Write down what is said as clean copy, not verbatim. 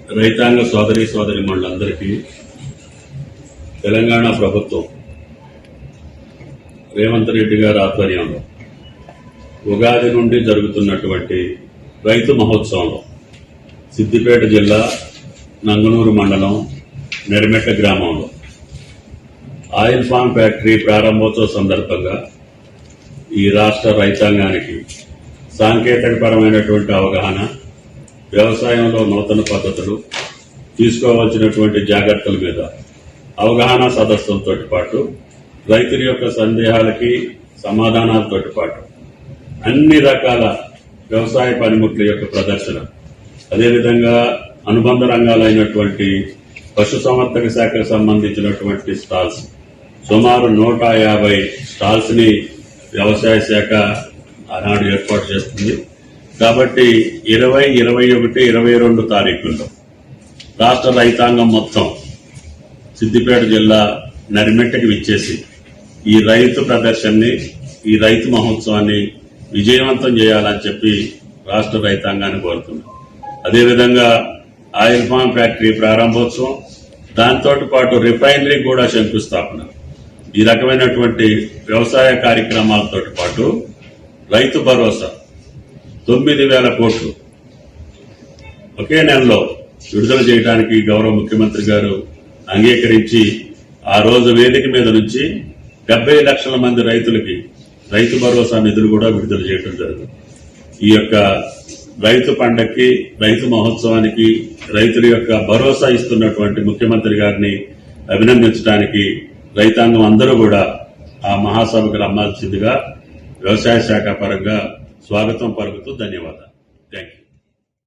రైతాంగ సోదరీమణులందరికీ తెలంగాణ ప్రభుత్వం రేవంత్ రెడ్డి గారి ఆధ్వర్యంలో ఉగాది నుండి జరుగుతున్నటువంటి రైతు మహోత్సవంలో సిద్దిపేట జిల్లా నంగనూరు మండలం నెరిమెట్ట గ్రామంలో ఆయిల్ ఫామ్ ఫ్యాక్టరీ ప్రారంభోత్సవ సందర్భంగా ఈ రాష్ట్ర రైతాంగానికి సాంకేతికపరమైనటువంటి అవగాహన, వ్యవసాయంలో నూతన పద్ధతులు, తీసుకోవాల్సినటువంటి జాగ్రత్తల మీద అవగాహన సదస్సులతో పాటు రైతుల యొక్క సందేహాలకి సమాధానాలతో పాటు అన్ని రకాల వ్యవసాయ పనిముట్ల యొక్క ప్రదర్శన, అదేవిధంగా అనుబంధ రంగాలైనటువంటి పశుసంవర్ధక శాఖకు సంబంధించినటువంటి స్టాల్స్ సుమారు 150 స్టాల్స్ ని వ్యవసాయ శాఖ ఆనాడు ఏర్పాటు చేస్తుంది. కాబట్టి 20, 21, 22 తారీఖుల్లో రాష్ట్ర రైతాంగం మొత్తం సిద్దిపేట జిల్లా నరిమెట్టకి విచ్చేసి ఈ రైతు ప్రదర్శనని, ఈ రైతు మహోత్సవాన్ని విజయవంతం చేయాలని చెప్పి రాష్ట్ర రైతాంగాన్ని కోరుతున్నాం. అదేవిధంగా ఆయిల్ ఫామ్ ఫ్యాక్టరీ ప్రారంభోత్సవం, దాంతో పాటు రిఫైనరీ కూడా శంకుస్థాపన, ఈ రకమైనటువంటి వ్యవసాయ కార్యక్రమాలతో పాటు రైతు భరోసా 9,000 కోట్లు ఒకే నెలలో విడుదల చేయడానికి గౌరవ ముఖ్యమంత్రి గారు అంగీకరించి ఆ రోజు వేదిక మీద నుంచి 70 లక్షల మంది రైతులకి రైతు భరోసా నిధులు కూడా విడుదల చేయడం జరిగింది. ఈ యొక్క రైతు పండక్కి, రైతు మహోత్సవానికి రైతుల యొక్క భరోసా ఇస్తున్నటువంటి ముఖ్యమంత్రి గారిని అభినందించడానికి రైతాంగం అందరూ కూడా ఆ మహాసభకు రమ్మాల్సిందిగా వ్యవసాయ శాఖ పరంగా స్వాగతం పలుకుతూ ధన్యవాదాలు. Thank you.